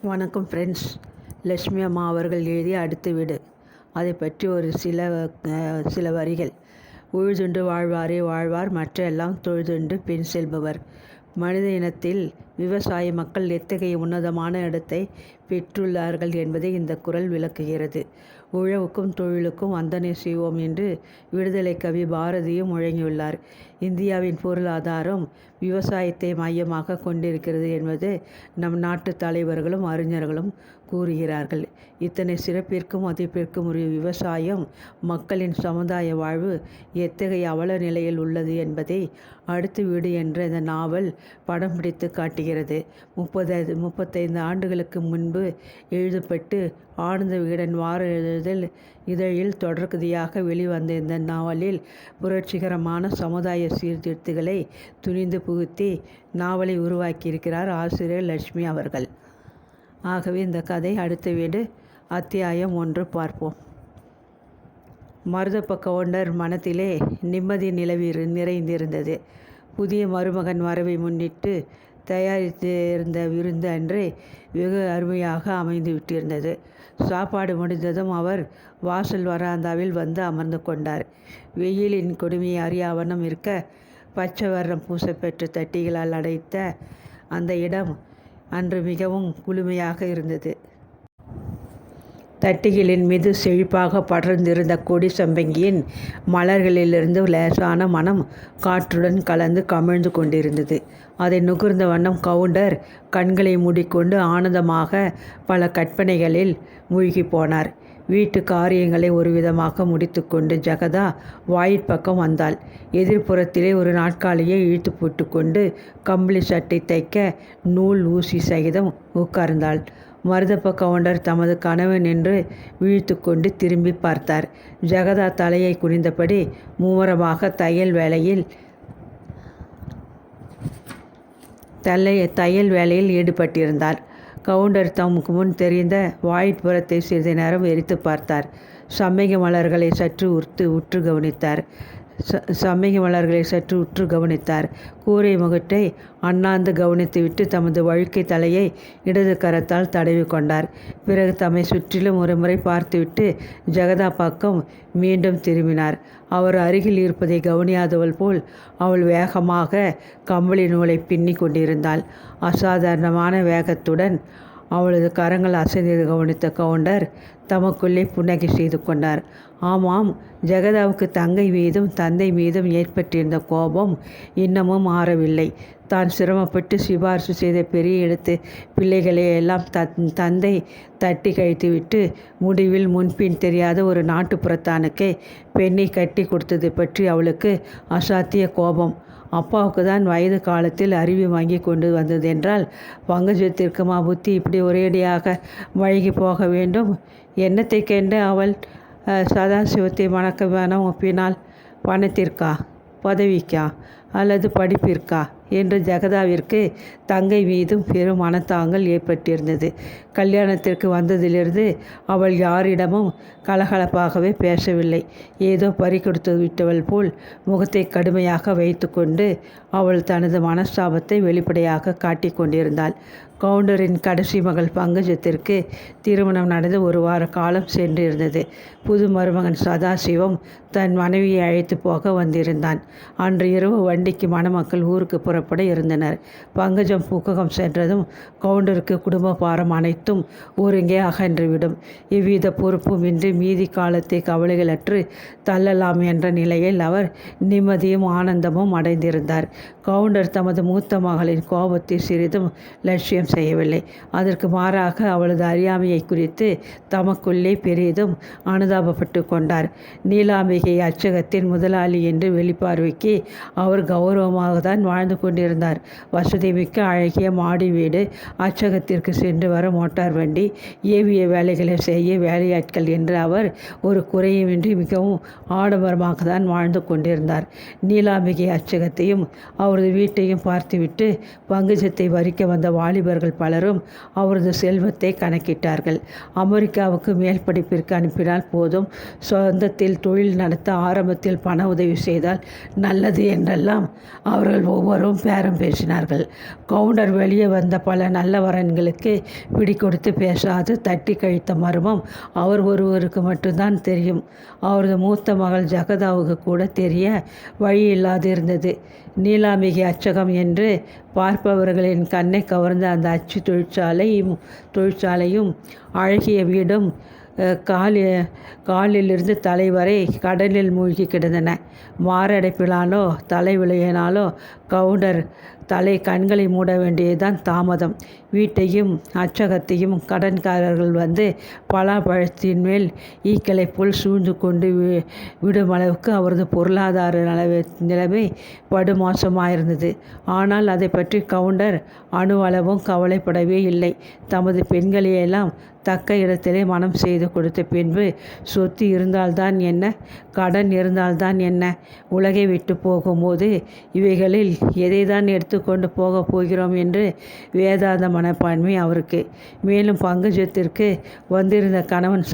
வணக்கம் ஃப்ரெண்ட்ஸ். லட்சுமி அம்மா அவர்கள் எழுதிய அடுத்த வீடு, அதை பற்றி ஒரு சில வரிகள். உழுதுண்டு வாழ்வாரே வாழ்வார், மற்ற எல்லாம் தொழுதுண்டு பின் செல்பவர். மனித இனத்தில் விவசாய மக்கள் எத்தகைய உன்னதமான இடத்தை பெற்றுள்ளார்கள் என்பதை இந்த குறள் விளக்குகிறது. உழவுக்கும் தொழிலுக்கும் வந்தனை செய்வோம் என்று விடுதலை கவி பாரதியும் முழங்கியுள்ளார். இந்தியாவின் பொருளாதாரம் விவசாயத்தை மையமாக கொண்டிருக்கிறது என்பது நம் நாட்டு தலைவர்களும் அறிஞர்களும் கூறுகிறார்கள். இத்தனை சிறப்பிற்கும் மதிப்பிற்கும் உரிய விவசாயம் மக்களின் சமுதாய வாழ்வு எத்தகைய அவல நிலையில் உள்ளது என்பதை அடுத்த வீடு என்ற இந்த நாவல் படம் பிடித்து காட்டுகிறது. 35 ஆண்டுகளுக்கு முன்பு எழுதப்பட்டு ஆனந்த விகடன் வார இதழில் தொடர்கதையாக வெளிவந்த இந்த நாவலில் புரட்சிகரமான சமுதாய சீர்திருத்தங்களை துணிந்து புகுத்தி நாவலை உருவாக்கியிருக்கிறார் ஆசிரியர் லட்சுமி அவர்கள். ஆகவே இந்த கதை அடுத்த வீடு அத்தியாயம் 1 பார்ப்போம். மருதப்ப கவுண்டர் மனத்திலே நிம்மதி நிறைந்திருந்தது. புதிய மருமகன் வரவை முன்னிட்டு தயாரித்திருந்த விருந்து அன்றே வெகு அருமையாக அமைந்து விட்டிருந்தது. சாப்பாடு முடிந்ததும் அவர் வாசல் வராந்தாவில் வந்து அமர்ந்து கொண்டார். வெயிலின் கொடுமையை அறியாவண்ணம் இருக்க பச்சை வர்ணம் பூசப்பெற்ற தட்டிகளால் அடைத்த அந்த இடம் அன்று மிகவும் குளுமையாக இருந்தது. தட்டிகளின் மீது செழிப்பாக படர்ந்திருந்த கொடி சம்பங்கியின் மலர்களிலிருந்து லேசான மனம் காற்றுடன் கலந்து கமிழ்ந்து கொண்டிருந்தது. அதை நுகர்ந்த வண்ணம் கவுண்டர் கண்களை மூடிக்கொண்டு ஆனந்தமாக பல கற்பனைகளில் மூழ்கி போனார். வீட்டு காரியங்களை ஒரு விதமாக முடித்து கொண்டு ஜெகதா வாயிற்பக்கம் வந்தாள். எதிர்ப்புறத்திலே ஒரு நாட்காலியை இழுத்து போட்டு கொண்டு கம்பளி சட்டை தைக்க நூல் ஊசி சகிதம் உட்கார்ந்தாள். மருதப்ப கவுண்டர் தமது கணவன் என்று விழித்து கொண்டு திரும்பி பார்த்தார். ஜெகதா தலையை குனிந்தபடி மும்முரமாக தையல் வேலையில் ஈடுபட்டிருந்தார். கவுண்டர் தமக்கு முன் தெரிந்த வாயிற்புறத்தை சிறிது நேரம் வெறித்து பார்த்தார். சம்மங்கி மலர்களை சற்று உற்று கவனித்தார். கூரை முகட்டை அண்ணாந்து கவனித்துவிட்டு தமது வழுக்கை தலையை இடது கரத்தால் தடவி கொண்டார். பிறகு தம்மை சுற்றிலும் ஒரு முறை பார்த்துவிட்டு ஜெகதா பக்கம் மீண்டும் திரும்பினார். அவர் அருகில் இருப்பதை கவனியாதவள் போல் அவள் வேகமாக கம்பளி நூலை பின்னி கொண்டிருந்தாள். அசாதாரணமான வேகத்துடன் அவளது கரங்கள் அசைந்தது கவனித்த கவுண்டர் தமக்குள்ளே புன்னகை செய்து கொண்டார். ஆமாம், ஜெகதாவுக்கு தங்கை மீதும் தந்தை மீதும் ஏற்பட்டிருந்த கோபம் இன்னமும் மாறவில்லை. தான் சிரமப்பட்டு சிபாரிசு செய்த பெரிய இடத்து பிள்ளைகளையெல்லாம் தந்தை தட்டி கழித்துவிட்டு முடிவில் முன்பின் தெரியாத ஒரு நாட்டுப்புறத்தானுக்கே பெண்ணை கட்டி கொடுத்தது பற்றி அவளுக்கு அசாத்திய கோபம். அப்பாவுக்கு தான் வயது காலத்தில் அறிவு வாங்கி கொண்டு வந்தது என்றால் பங்கஜத்திற்குமா புத்தி இப்படி ஒரேடியாக வழங்கி போக வேண்டும்? என்னத்தை கண்டு அவள் சதாசிவத்தை மணக்க ஒப்பினாள்? பணத்திற்கா, பதவிக்கா, அல்லது படிப்பிற்கா என்று ஜெகதாவிற்கு தங்கை மீதும் பெரும் மனத்தாங்கல் ஏற்பட்டிருந்தது. கல்யாணத்திற்கு வந்ததிலிருந்து அவள் யாரிடமும் கலகலப்பாகவே பேசவில்லை. ஏதோ பறிகொடுத்து விட்டவள் போல் முகத்தை கடுமையாக வைத்து கொண்டு அவள் தனது மனஸ்தாபத்தை வெளிப்படையாக காட்டிக் கொண்டிருந்தாள். கவுண்டரின் கடைசி மகள் பங்கஜத்திற்கு திருமணம் நடந்து 1 வார காலம் சென்றிருந்தது. புது மருமகன் சதாசிவம் தன் மனைவியை அழைத்து போக வந்திருந்தான். அன்று இரவு வண்டிக்கு மணமக்கள் ஊருக்கு புறப்பட இருந்தனர். பங்கஜம் புக்ககம் சென்றதும் கவுண்டருக்கு குடும்ப பாரம் அனைத்தும் ஒருங்கே அகன்றுவிடும். எவ்வித பொறுப்பும் இன்றி மீதி காலத்தை கவலைகளற்று தள்ளலாம் என்ற நிலையில் அவர் நிம்மதியும் ஆனந்தமும் அடைந்திருந்தார். கவுண்டர் தமது மூத்த மகளின் கோபத்தை சிறிதும் லட்சியம் செய்யவில்லை. அதற்கு மாறாக அவளது அறியாமையை குறித்து தமக்குள்ளே பெரிதும் அனுதாபப்பட்டு கொண்டார். நீலாம்பிகை அச்சகத்தின் முதலாளி என்று வெளிப்பார்வைக்கு அவர் கௌரவமாக தான் வாழ்ந்து கொண்டிருந்தார். வசதிமிக்க அழகிய மாடி வீடு, அச்சகத்திற்கு சென்று வர மோட்டார் வண்டி, ஏவிய வேலைகளை செய்ய வேலையாட்கள் என்று அவர் ஒரு குறையுமின்றி மிகவும் ஆடம்பரமாக தான் வாழ்ந்து கொண்டிருந்தார். நீலாம்பிகை அச்சகத்தையும் அவரது வீட்டையும் பார்த்துவிட்டு பங்குஜத்தை வரிக்க வந்த வாலிபர்கள் நண்பர்கள் பலரும் அவரது செல்வத்தை கணக்கிட்டார்கள். அமெரிக்காவுக்கு மேல் படிப்பிற்கு அனுப்பினால் போதும், சொந்தத்தில் தொழில் நடத்த ஆரம்பத்தில் பண உதவி செய்தால் நல்லது என்றெல்லாம் அவர்கள் ஒவ்வொருவரும் பேரம் பேசினார்கள். கவுண்டர் வெளியே வந்த பல நல்ல வரன்களுக்கு பிடி கொடுத்து பேசாது தட்டி கழித்த மர்மம் அவர் ஒருவருக்கு மட்டும்தான் தெரியும். அவரது மூத்த மகள் ஜெகதாவுக்கு கூட தெரிய வழி இல்லாதிருந்தது. நீலாம்பிகை அச்சகம் என்று பார்ப்பவர்களின் கண்ணை கவர்ந்த அந்த அச்சு தொழிற்சாலையும் அழகிய வீடும் காலிலிருந்து தலை வரை கடலில் மூழ்கி கிடந்தன. மாரடைப்பினாலோ தலைவிளையினாலோ கவுண்டர் கண்களை மூட வேண்டியதுதான் தாமதம். வீட்டையும் அச்சகத்தையும் கடன்காரர்கள் வந்து பலாப்பழத்தின் மேல் ஈக்களை போல் சூழ்ந்து கொண்டு விடும் அளவுக்கு அவரது பொருளாதார நிலைமை படுமோசமாயிருந்தது. ஆனால் அதை பற்றி கவுண்டர் அணுவளவும் கவலைப்படவே இல்லை. தமது பெண்களையெல்லாம் தக்க இடத்திலே மனம் செய்து கொடுத்த பின்பு சொத்து இருந்தால்தான் என்ன, கடன் இருந்தால்தான் என்ன, உலகை விட்டு போகும்போது இவைகளில் எதை தான் எடுத்துக்கொண்டு போகப் போகிறோம் என்று வேதாந்த மனப்பான்மை அவருக்கு. மேலும் பங்கஜத்திற்கு வந்திருந்த கணவன்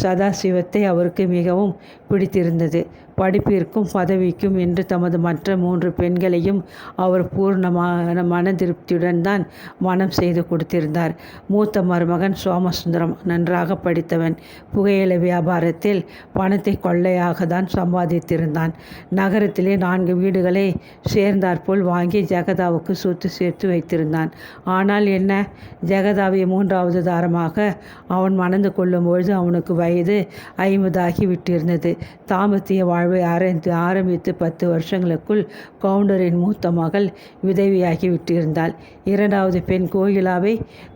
சதாசிவத்தை அவருக்கு மிகவும் பிடித்திருந்தது. படிப்பிற்கும் பதவிக்கும் என்று தமது மற்ற 3 பெண்களையும் அவர் பூர்ணமான மன திருப்தியுடன் தான் மனம் செய்து கொடுத்திருந்தார். மூத்த மருமகன் சோமசுந்தரம் நன்றாக படித்தவன். புகையிலை வியாபாரத்தில் பணத்தை கொள்ளையாக தான் சம்பாதித்திருந்தான். நகரத்திலே 4 வீடுகளை சேர்ந்தாற்போல் வாங்கி ஜெகதாவுக்கு சொத்து சேர்த்து வைத்திருந்தான். ஆனால் என்ன, ஜெகதாவை 3வது தாரமாக அவன் மணந்து கொள்ளும்பொழுது அவனுக்கு வயது 50 ஆகி விட்டிருந்தது. தாம்பத்திய வாழ்வை ஆரம்பித்து 10 வருஷங்களுக்குள் கவுண்டரின் மூத்த மகள் விதவியாகி விட்டிருந்தாள். 2வது பெண் கோகிலாவை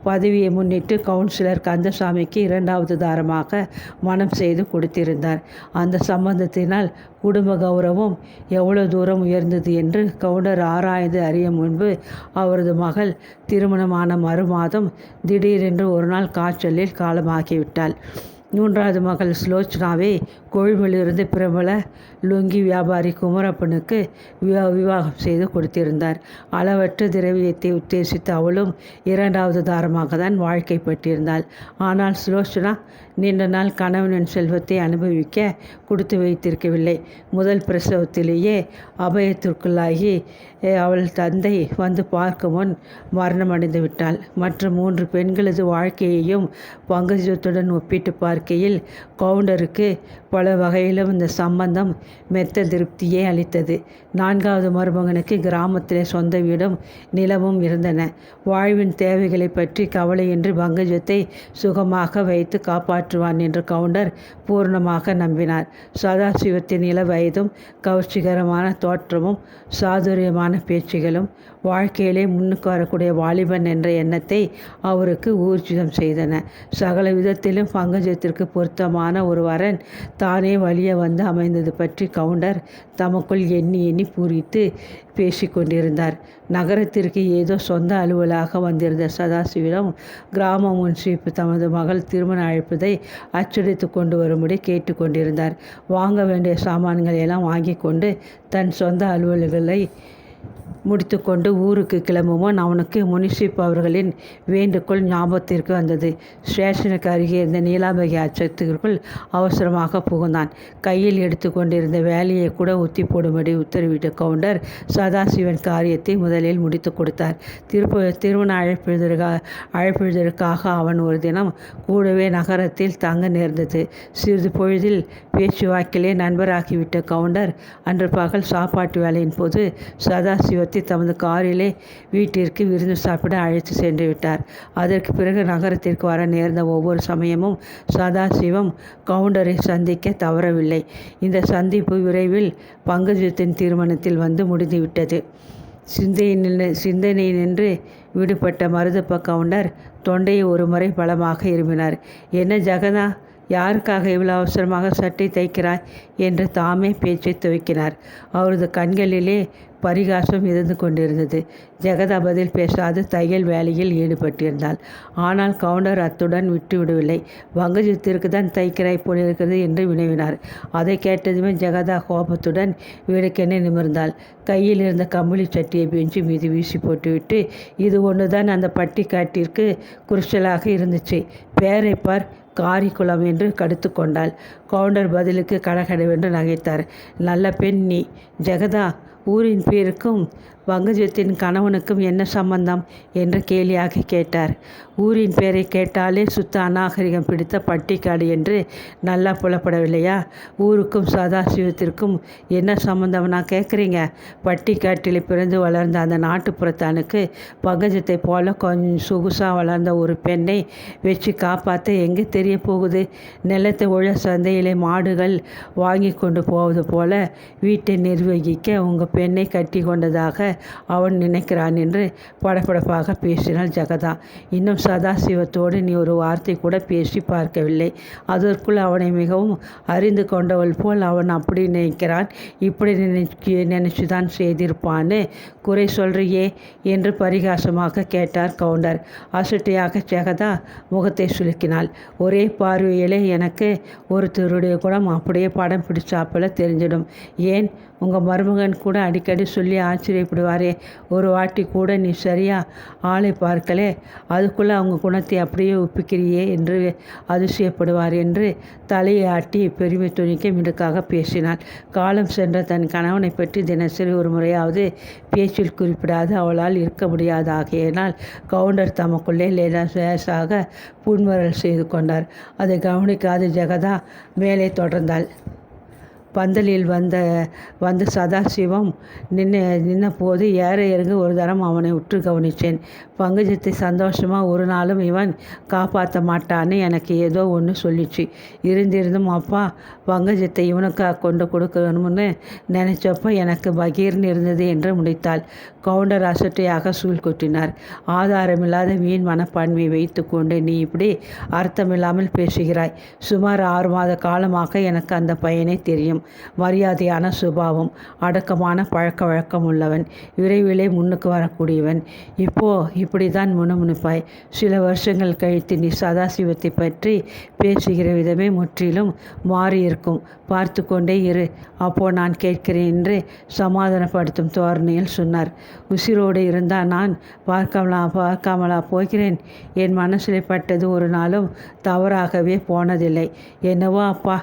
பதவியை முன்னிட்டு கவுன்சிலர் கந்தசாமிக்கு 2வது தாரமாக மனம் செய்து கொடுத்திருந்தார். அந்த சம்பந்தத்தினால் குடும்ப கௌரவம் எவ்வளவு தூரம் உயர்ந்தது என்று கவுண்டர் ஆராய்ந்து அறிய முன்பு அவரது மகள் திருமணமான மறுமாதம் திடீரென்று ஒரு நாள் காய்ச்சலில் காலமாகிவிட்டாள். 3வது மகள் சுலோச்சனாவை கொழும்பிலிருந்து பிரபல லுங்கி வியாபாரி குமரப்பனுக்கு விவாகம் செய்து கொடுத்திருந்தார். அளவற்ற திரவியத்தை உத்தேசித்து அவளும் 2வது தாரமாக தான் வாழ்க்கைப்பட்டிருந்தாள். ஆனால் சுலோச்சனா நீண்ட நாள் கணவனின் செல்வத்தை அனுபவிக்க கொடுத்து வைத்திருக்கவில்லை. முதல் பிரசவத்திலேயே அபயத்திற்குள்ளாகி அவள் தந்தை வந்து பார்க்கும் முன் மரணமடைந்து விட்டாள். மற்ற 3 பெண்களது வாழ்க்கையையும் பங்கஜத்துடன் ஒப்பிட்டு பார்க்கையில் கவுண்டருக்கு பல வகையிலும் இந்த சம்பந்தம் மெத்த திருப்தியை அளித்தது. 4வது மருமகனுக்கு கிராமத்திலே சொந்த வீடும் நிலமும் இருந்தன. வாழ்வின் தேவைகளை பற்றி கவலையின்றி பங்கஜத்தை சுகமாக வைத்து காப்பாற்றுவான் என்று கவுண்டர் பூர்ணமாக நம்பினார். சதாசிவத்தின் இள வயதும் கவர்ச்சிகரமான தோற்றமும் சாதுரியமான பேச்சுகளும் வாழ்க்கையிலே முன்னுக்கு வரக்கூடிய வாலிபன் என்ற எண்ணத்தை அவருக்கு ஊர்ஜிதம் செய்தன. சகல விதத்திலும் பங்கஜத்திற்கு பொருத்தமான ஒரு வரன் தானே வழியே வந்து அமைந்தது பற்றி கவுண்டர் தமக்குள் எண்ணி எண்ணி பூரித்து பேசிக்கொண்டிருந்தார். நகரத்திற்கு ஏதோ சொந்த அலுவலாக வந்திருந்த சதாசிவம் கிராம முன்சீப்பு தமது மகள் திருமண அழைப்பதை அச்சடித்து கொண்டு வரும்படி கேட்டுக்கொண்டிருந்தார். வாங்க வேண்டிய சாமான்களை எல்லாம் வாங்கி கொண்டு தன் சொந்த அலுவல்களை முடித்துக்கொண்டு ஊருக்கு கிளம்புவோன் அவனுக்கு முனிசிப் அவர்களின் வேண்டுகோள் ஞாபகத்திற்கு வந்தது. ஸ்டேஷனுக்கு அருகே இருந்த நீலாம்பகை அச்சகத்திற்குள் அவசரமாக புகுந்தான். கையில் எடுத்து கொண்டிருந்த வேலையை கூட ஒத்தி போடும்படி உத்தரவிட்ட கவுண்டர் சதாசிவன் காரியத்தை முதலில் முடித்து கொடுத்தார். திருமண அழைப்பெழுதற்காக அவன் ஒரு தினம் கூடவே நகரத்தில் தங்க நேர்ந்தது. சிறிது பொழுதில் பேச்சுவாக்கிலே நண்பராகிவிட்ட கவுண்டர் அன்று பகல் சாப்பாட்டு வேலையின் போது சதாசிவத்தை தமது காரிலே வீட்டிற்கு விருந்து சாப்பிட அழைத்து சென்று விட்டார். அதற்கு பிறகு நகரத்திற்கு வர நேர்ந்த ஒவ்வொரு சமயமும் சதாசிவம் கவுண்டரை சந்திக்க தவறவில்லை. இந்த சந்திப்பு விரைவில் பங்கஜத்தின் திருமணத்தில் வந்து முடிந்துவிட்டது. சிந்தனை நின்று விடுபட்ட மருதப்ப கவுண்டர் தொண்டையை ஒரு முறை பலமாக இருமினார். என்ன ஜெகதா, யாருக்காக இவ்வளோ அவசரமாக சட்டை தைக்கிறாய் என்று தாமே பேச்சை துவக்கினார். அவரது கண்களிலே பரிகாசம் இருந்து கொண்டிருந்தது. ஜெகதா பதில் பேசாது தையல் வேலையில் ஈடுபட்டிருந்தாள். ஆனால் கவுண்டர் அத்துடன் விட்டுவிடவில்லை. வங்கஜத்திற்கு தான் தைக்கிறாய் போலிருக்கிறது என்று வினவினார். அதை கேட்டதுமே ஜெகதா கோபத்துடன் வீடுக்கென நிமிர்ந்தாள். கையில் இருந்த கம்பளி சட்டியை பெஞ்சு மீது வீசி போட்டுவிட்டு, இது ஒன்று தான் அந்த பட்டிக்காட்டிற்கு குறைச்சலாக இருந்துச்சு, பேரைப்பார் காரிக்குளம் என்று கடுத்து கொண்டாள். கவுண்டர் பதிலுக்கு கடகடவென்று நகைத்தார். நல்ல பெண் நீ. ஜெகதா, ஊரின் பேருக்கும் வங்கஜத்தின் கணவனுக்கும் என்ன சம்பந்தம் என்று கேலியாக கேட்டார். ஊரின் பேரை கேட்டாலே சுத்த அநாகரிகம் பிடித்த பட்டிக்காடு என்று நல்லா புலப்படவில்லையா? ஊருக்கும் சதாசிவத்திற்கும் என்ன சம்பந்தம்னா கேட்குறீங்க? பட்டிக்காட்டில் பிறந்து வளர்ந்த அந்த நாட்டுப்புறத்தானுக்கு பங்கஜத்தை போல கொஞ்சம் சொகுசாக வளர்ந்த ஒரு பெண்ணை வச்சு காப்பாற்ற எங்கே தெரிய போகுது? நிலத்தை உழ சந்தையிலே மாடுகள் வாங்கி கொண்டு போவது போல வீட்டை நிர்வகிக்க உங்கள் பெண்ணை கட்டி கொண்டதாக அவன் நினைக்கிறான் என்று படபடப்பாக பேசினாள் ஜெகதா. இன்னும் சதாசிவத்தோடு நீ ஒரு வார்த்தை கூட பேசி பார்க்கவில்லை. அதற்குள் அவனை மிகவும் அறிந்து கொண்டவள் போல் அவன் அப்படி நினைக்கிறான், இப்படி நினைச்சுதான் செய்திருப்பான்னு குறை சொல்றியே என்று பரிகாசமாக கேட்டார் கவுண்டர். அசட்டையாக ஜெகதா முகத்தை சுலுக்கினாள். ஒரே பார்வையிலே எனக்கு ஒருத்தருடைய குணம் அப்படியே படம் பிடிச்சாப்பில் தெரிஞ்சிடும். ஏன், உங்கள் மருமகன் கூட அடிக்கடி சொல்லி ஆச்சரியப்படுவாரே, ஒரு வாட்டி கூட நீ சரியா ஆளை பார்க்கலே, அதுக்குள்ளே அவங்க குணத்தை அப்படியே ஒப்பிக்கிறியே என்று அதிசயப்படுவார் என்று தலையை ஆட்டி பெருமை துணிக்க மிடுக்காக பேசினாள். காலம் சென்ற தன் கணவனை பற்றி தினசரி ஒரு முறையாவது பேச்சில் குறிப்பிடாது அவளால் இருக்க முடியாதாகியனால் கவுண்டர் தமக்குள்ளே லேசாக புன்முறல் செய்து கொண்டார். அதை கவனிக்காத ஜெகதா மேலே தொடர்ந்தாள். பந்தலில் வந்த சதாசிவம் நின்ன போது ஏற இறங்க ஒரு தரம் அவனை உற்று கவனித்தேன். பங்கஜத்தை சந்தோஷமாக ஒரு நாளும் இவன் காப்பாற்ற மாட்டான்னு எனக்கு ஏதோ ஒன்று சொல்லிச்சு. இருந்திருந்தும் அப்பா பங்கஜத்தை இவனுக்காக கொண்டு கொடுக்கணும்னு நினச்சப்போ எனக்கு பகீர்னு இருந்தது என்று முடித்தாள். கவுண்டர் அசட்டையாக சூழ் கொட்டினார். ஆதாரமில்லாத வீண் மனப்பான்மையை வைத்து கொண்டு நீ இப்படி அர்த்தமில்லாமல் பேசுகிறாய். சுமார் 6 மாத காலமாக எனக்கு அந்த பையனை தெரியும். மரியாதையான சுபாவம், அடக்கமான பழக்க வழக்கம் உள்ளவன், விரைவிலே முன்னுக்கு வரக்கூடியவன். இப்படி தான் முணுமுணுப்பாய். சில வருஷங்கள் கழித்து நீ சதாசிவத்தை பற்றி பேசுகிற விதமே முற்றிலும் மாறியிருக்கும். பார்த்து கொண்டே இரு, அப்போ நான் கேட்கிறேன் என்று சமாதானப்படுத்தும் தோரணையில் சொன்னார். உசிரோடு இருந்தால் நான் பார்க்காமலா போகிறேன்? என் மனசில் பட்டது ஒரு நாளும் தவறாகவே போனதில்லை. என்னவோ அப்பா,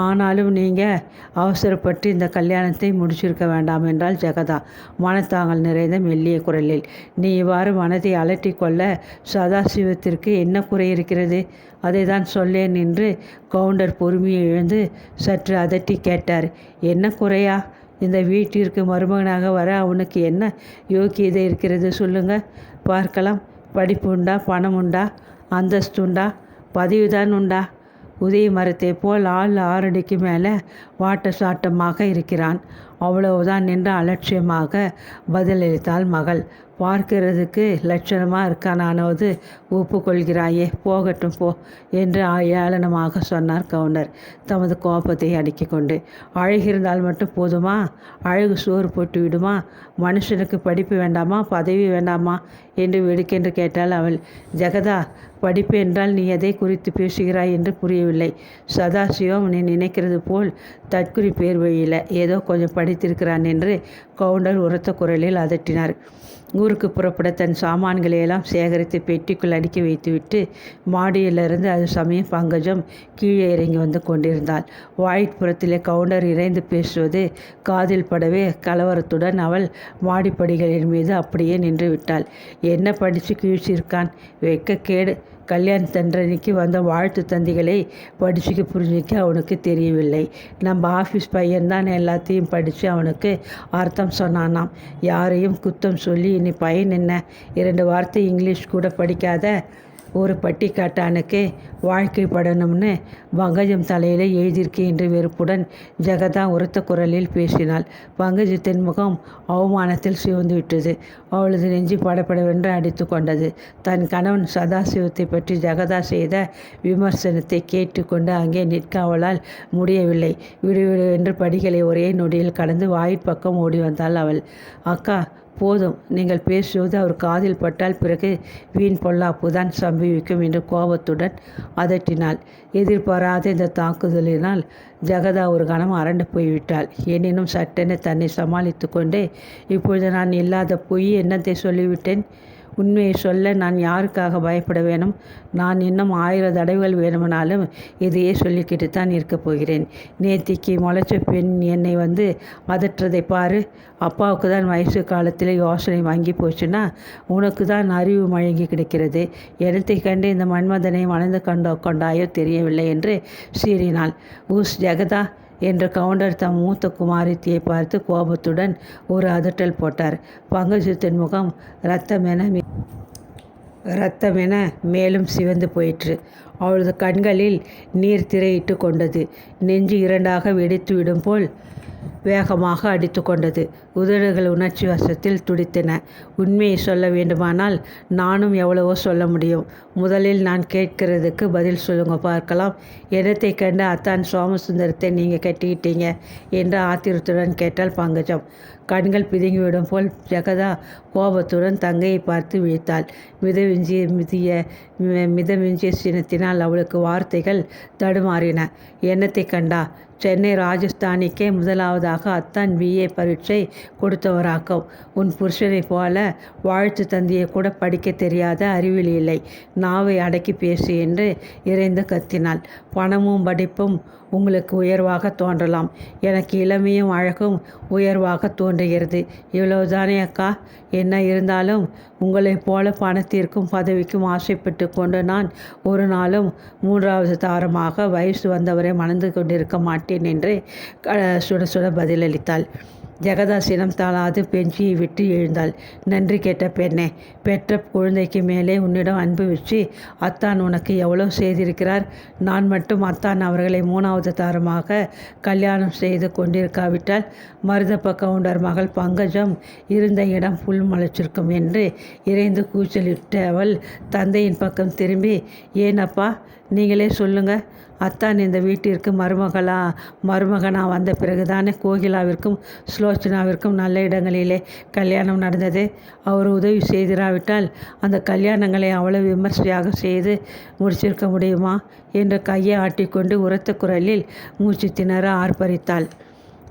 ஆனாலும் நீங்கள் அவசரப்பட்டு இந்த கல்யாணத்தை முடிச்சிருக்க வேண்டாம் என்றால் ஜெகதா மனத்தாங்கல் நிறைந்த மெல்லிய குரலில். நீ இவ்வாறு மனதை அலட்டி கொள்ள சதாசிவத்திற்கு என்ன குறை இருக்கிறது? அதை தான் சொல்லேன் என்று கவுண்டர் பொறுமையை இழந்து சற்று அதட்டி கேட்டார். என்ன குறையா? இந்த வீட்டிற்கு மருமகனாக வர அவனுக்கு என்ன யோக்கியதை இருக்கிறது சொல்லுங்க பார்க்கலாம். படிப்பு உண்டா? பணம் உண்டா? அந்தஸ்துண்டா? பதவிதான் உண்டா? உதய மரத்தை போல் 6 அடிக்கு மேலே வாட்ட சாட்டமாக இருக்கிறான். அவ்வளவுதான் என்று அலட்சியமாக பதிலளித்தாள் மகள். பார்க்கிறதுக்கு லட்சணமாக இருக்கானாவது ஒப்புக்கொள்கிறாயே, போகட்டும் போ என்று ஏளனமாக சொன்னார் கவுண்டர் தமது கோபத்தை அடக்கி கொண்டு. அழகிருந்தால் மட்டும் போதுமா? அழகு சோறு போட்டு விடுமா? மனுஷனுக்கு படிப்பு வேண்டாமா? பதவி வேண்டாமா என்று வெடுக்கென்று கேட்டாள் அவள். ஜெகதா, படிப்பு என்றால் நீ எதை குறித்து பேசுகிறாய் என்று புரியவில்லை. சதாசிவம் நீ நினைக்கிறது போல் தற்குறி பேர் வழியில் ஏதோ கொஞ்சம் படித்திருக்கிறான் என்று கவுண்டர் உரத்த குரலில் அதட்டினார். ஊருக்கு புறப்பட தன் சாமான்களையெல்லாம் சேகரித்து பெட்டிக்குள் அடுக்கி வைத்துவிட்டு மாடியிலிருந்து அது சமயம் பங்கஜம் கீழே இறங்கி வந்து கொண்டிருந்தாள். வாய்ப்புறத்திலே கவுண்டர் இறைந்து பேசுவது காதில் படவே கலவரத்துடன் அவள் மாடிப்படிகளின் மீது அப்படியே நின்று விட்டாள். என்ன படித்து கீழ்ச்சிருக்கான்? வெட்கக்கேடு. கல்யாணத்தன்றன்னைக்கு வந்த வாழ்த்து தந்திகளை படிச்சுக்க புரிஞ்சிக்க அவனுக்கு தெரியவில்லை. நம்ம ஆஃபீஸ் பையன்தான் எல்லாத்தையும் படித்து அவனுக்கு அர்த்தம் சொன்னானாம். யாரையும் குத்தம் சொல்லி இனி பயன் என்ன? 2 வார்த்தை இங்கிலீஷ் கூட படிக்காத ஒரு பட்டிக்காட்டானுக்கு வாழ்க்கைப்படணும்னு பங்கஜம் தலையில் எழுதியிருக்கு என்று வெறுப்புடன் ஜெகதா உரத்த குரலில் பேசினாள். பங்கஜத்தின் முகம் அவமானத்தில் சிவந்து விட்டது. அவளது நெஞ்சு படப்படவென்று அடித்து கொண்டது. தன் கணவன் சதாசிவத்தை பற்றி ஜெகதா செய்த விமர்சனத்தை கேட்டுக்கொண்டு அங்கே நிற்க அவளால் முடியவில்லை. விடுவிடுவென்று படிகளை ஒரே நொடியில் கடந்து வாயிற்பக்கம் ஓடி வந்தாள் அவள். அக்கா, போதும், நீங்கள் பேசுவது அவர் காதில் பட்டால் பிறகு வீண் பொல்லாப்பு தான் சம்பவிக்கும் என்று கோபத்துடன் அதட்டினாள். எதிர்பாராத இந்த தாக்குதலினால் ஜெகதா ஒரு கணம் அரண்டு போய்விட்டாள். எனினும் சட்டென தன்னை சமாளித்து கொண்டு, இப்பொழுது நான் இல்லாத பொய் என்னத்தை சொல்லிவிட்டேன்? உண்மையை சொல்ல நான் யாருக்காக பயப்பட வேணும்? நான் இன்னும் 1000 தடவைகள் வேணுமானாலும் இதையே சொல்லிக்கிட்டு தான் இருக்கப் போகிறேன். நேத்திக்கு முளைச்ச பெண் என்னை வந்து அதற்றதை பாரு. அப்பாவுக்கு தான் வயசு காலத்தில் யோசனை வாங்கி போச்சுன்னா உனக்கு தான் அறிவு மழங்கி கிடைக்கிறது. இடத்தை கண்டு இந்த மன்மதனை மணந்து கொண்டாயோ தெரியவில்லை என்று சீறினாள். ஊஸ் ஜெகதா என்று கவுண்டர் தம் மூத்த குமாரத்தியை பார்த்து கோபத்துடன் ஒரு அதட்டல் போட்டார். பங்கஜத்தின் முகம் இரத்தமென மேலும் சிவந்து போயிற்று. அவளது கண்களில் நீர் திரையிட்டு கொண்டது. நெஞ்சு 2ஆக வெடித்து விடும் போல் வேகமாக அடித்து கொண்டது. உதடுகள் உணர்ச்சி வசத்தில் துடித்தன. உண்மையை சொல்ல வேண்டுமானால் நானும் எவ்வளவோ சொல்ல முடியும். முதலில் நான் கேட்கறதுக்கு பதில் சொல்லுங்க பார்க்கலாம். இடத்தை கண்டு அத்தான் சோமசுந்தரத்தை நீங்கள் கட்டிக்கிட்டீங்க என்று ஆத்திரத்துடன் கேட்டாள் பங்கஜம். கண்கள் பிதுங்கிவிடும் போல் ஜெகதா கோபத்துடன் தங்கையை பார்த்து விழித்தாள். மிதமிஞ்சிய சினத்தினால் அவளுக்கு வார்த்தைகள் தடுமாறின. எண்ணத்தை கண்டா? சென்னை ராஜஸ்தானிக்கே முதலாவதாக அத்தான் BA பரீட்சை கொடுத்தவராக்கும். உன் புருஷனைப் போல வாழ்த்து தந்தியை கூட படிக்க தெரியாத அறிவில் இல்லை. நாவை அடக்கி பேசு என்று இறைந்து கத்தினாள். பணமும் படிப்பும் உங்களுக்கு உயர்வாக தோன்றலாம். எனக்கு இளமையும் அழகும் உயர்வாக தோன்றுகிறது. இவ்வளவுதானே அக்கா? என்ன இருந்தாலும் உங்களைப் போல பணத்திற்கும் பதவிக்கும் ஆசைப்பட்டு கொண்டு நான் ஒரு நாளும் 3வது தாரமாக வயசு வந்தவரை மணந்து கொண்டிருக்க மாட்டேன் என்று சுட சுட பதிலளித்தாள். ஜெகதா சினம் தாளாது பெஞ்சியை விட்டு எழுந்தாள். நன்றி கேட்ட பெண்ணே, பெற்ற குழந்தைக்கு மேலே உன்னிடம் அன்பு வச்சு அத்தான் உனக்கு எவ்வளோ செய்திருக்கிறார். நான் மட்டும் அத்தான் அவர்களை 3வது தாரமாக கல்யாணம் செய்து கொண்டிருக்காவிட்டால் மருதப்ப கவுண்டர் மகள் பங்கஜம் இருந்த இடம் புல் முளைச்சிருக்கும் என்று இறைந்து கூச்சலிட்ட அவள் தந்தையின் பக்கம் திரும்பி, ஏனப்பா, நீங்களே சொல்லுங்க. அத்தான் இந்த வீட்டிற்கு மருமகனாக வந்த பிறகுதானே கோகிலாவிற்கும் சுலோச்சனாவிற்கும் நல்ல இடங்களிலே கல்யாணம் நடந்தது. அவர் உதவி செய்திராவிட்டால் அந்த கல்யாணங்களை அவ்வளவு விமர்சையாக செய்து முடிச்சிருக்க முடியுமா என்று கையை ஆட்டிக்கொண்டு உரத்த குரலில் மூச்சு திணற ஆர்ப்பரித்தாள்.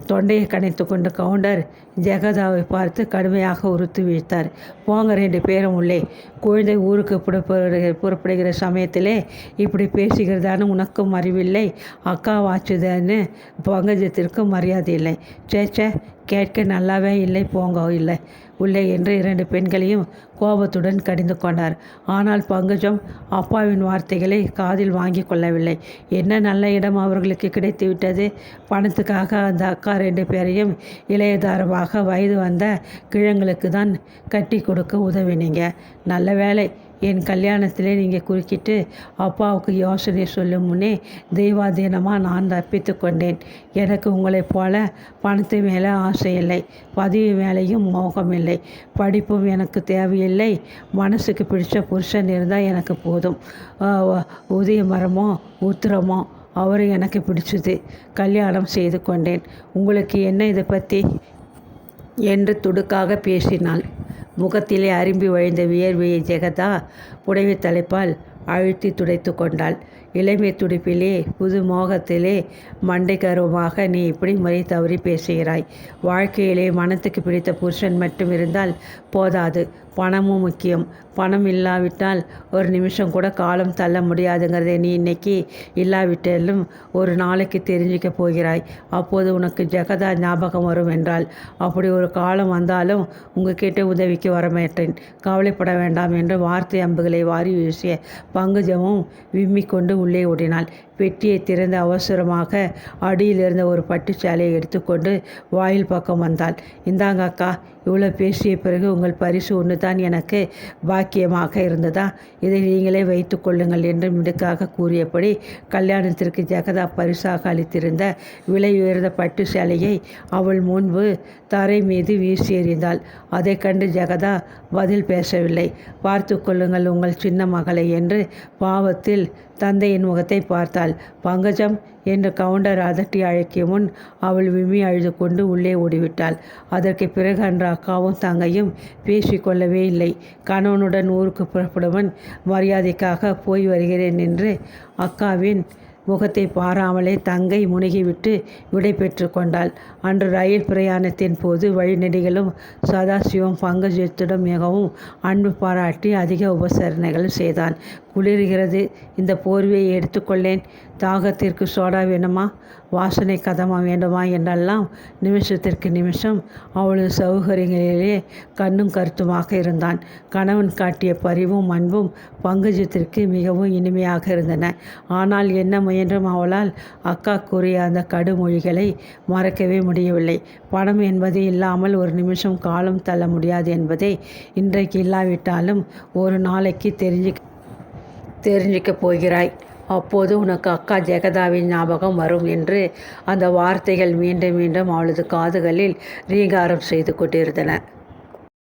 தொண்டையை கனைத்து கொண்டு கவுண்டர் ஜெகதாவை பார்த்து கடுமையாக உறுத்து வீழ்த்தார். போங்க 2 பேரும் உள்ளே. குழந்தை ஊருக்கு புறப்படுகிற சமயத்திலே இப்படி பேசுகிறதான்னு உனக்கும் அறிவில்லை, அக்கா வாச்சுதான்னு பங்கஜத்திற்கும் மரியாதை இல்லை. சேச்சே, கேட்க நல்லாவே இல்லை. போங்க இல்லை உள்ளே என்று 2 பெண்களையும் கோபத்துடன் கடிந்து கொண்டார். ஆனால் பங்கஜம் அப்பாவின் வார்த்தைகளை காதில் வாங்கி கொள்ளவில்லை. என்ன நல்ல இடம் அவர்களுக்கு கிடைத்து விட்டது. பணத்துக்காக அந்த அக்கா 2 பேரையும் இளையதாரமாக வயது வந்த கிழங்களுக்கு தான் கட்டி கொடுக்க உதவினீங்க. நல்ல வேலை, என் கல்யாணத்திலே நீங்கள் குறுக்கிட்டு அப்பாவுக்கு யோசனை சொல்லும் முன்னே தெய்வாதீனமாக நான் தப்பித்து கொண்டேன். எனக்கு உங்களைப் போல பணத்து மேலே ஆசை இல்லை, பதவி மேலேயும் மோகம் இல்லை, படிப்பும் எனக்கு தேவையில்லை. மனசுக்கு பிடிச்ச புருஷன் இருந்தால் எனக்கு போதும். உதய மரமோ உத்திரமோ அவர் எனக்கு பிடிச்சது. கல்யாணம் செய்து கொண்டேன். உங்களுக்கு என்ன இதை பற்றி என்று துடுக்காக பேசினாள். முகத்திலே அரும்பி வழிந்த வியர்வையை ஜெகதா புடவை தலைப்பால் அழுத்தி துடைத்து கொண்டாள். இளமை துடிப்பிலே புது மோகத்திலே மண்டை கருவமாக நீ இப்படி முறை தவறி பேசுகிறாய். வாழ்க்கையிலே மனத்துக்கு பிடித்த புருஷன் மட்டும் இருந்தால் போதாது, பணமும் முக்கியம். பணம் இல்லாவிட்டால் ஒரு நிமிஷம் கூட காலம் தள்ள முடியாதுங்கிறத நீ இன்னைக்கு இல்லாவிட்டாலும் ஒரு நாளைக்கு தெரிஞ்சிக்க போகிறாய். அப்போது உனக்கு ஜெகதா ஞாபகம் வரும் என்றால். அப்படி ஒரு காலம் வந்தாலும் உங்ககிட்ட உதவிக்கு வரமாட்டேன், கவலைப்பட வேண்டாம் என்று வார்த்தை அம்புகளை வாரி வீசிய பங்குஜமும் விம்மிக்கொண்டு உள்ளே ஓடினாள். பெட்டியை திறந்து அவசரமாக அடியில் இருந்த ஒரு பட்டு சேலையை எடுத்துக்கொண்டு வாயில் பக்கம் வந்தாள். இந்தாங்க அக்கா, இவ்வளோ பேசிய பிறகு உங்கள் பரிசு ஒன்று தான் எனக்கு பாக்கியமாக இருந்ததா? இதை நீங்களே வைத்து கொள்ளுங்கள் என்று மிடுக்காக கூறியபடி கல்யாணத்திற்கு ஜெகதா பரிசாக அளித்திருந்த விலை உயர்ந்த பட்டு சேலையை அவள் முன்பு தரை மீது வீசி எறிந்தாள். அதை கண்டு ஜெகதா பதில் பேசவில்லை. பார்த்து கொள்ளுங்கள் உங்கள் சின்ன மகளை என்று பாவத்தில் தந்தையின் முகத்தை பார்த்தாள். பங்கஜம் என்று கவுண்டர் அதட்டி அழைக்கிய முன் அவள் விம்மி அழுது கொண்டு உள்ளே ஓடிவிட்டாள். அதற்கு பிறகு அன்று அக்காவும் தங்கையும் பேசிக்கொள்ளவே இல்லை. கணவனுடன் ஊருக்கு புறப்படுவன் மரியாதைக்காக போய் வருகிறேன் என்று அக்காவின் முகத்தை பாராமலே தங்கை முனகிவிட்டு விடை பெற்று கொண்டாள். அன்று ரயில் பிரயாணத்தின் போது வழிநெடுகிலும் சதாசிவம் பங்கஜத்திடம் மிகவும் அன்பு பாராட்டி அதிக உபசரணைகள் செய்தான். குளிர்கிறது, இந்த போர்வையை எடுத்துக்கொள்ளேன். தாகத்திற்கு சோடா வேணுமா, வாசனை கதமா வேண்டுமா என்றெல்லாம் நிமிஷத்திற்கு நிமிஷம் அவளது சௌகரியங்களிலே கண்ணும் கருத்துமாக இருந்தான். கணவன் காட்டிய பரிவும் அன்பும் பங்கஜத்திற்கு மிகவும் இனிமையாக இருந்தன. ஆனால் என்ன முயன்றும் அவளால் அக்கா கூறிய அந்த கடுமொழிகளை மறக்கவே முடியவில்லை. பணம் என்பது இல்லாமல் ஒரு நிமிஷம் காலம் தள்ள முடியாது என்பதை இன்றைக்கு இல்லாவிட்டாலும் ஒரு நாளைக்கு தெரிஞ்சிக்கப் போகிறாய். அப்போது உனக்கு அக்கா ஜெகதாவின் ஞாபகம் வரும் என்று அந்த வார்த்தைகள் மீண்டும் மீண்டும் அவளது காதுகளில் ரீங்காரம் செய்து கொண்டிருந்தன.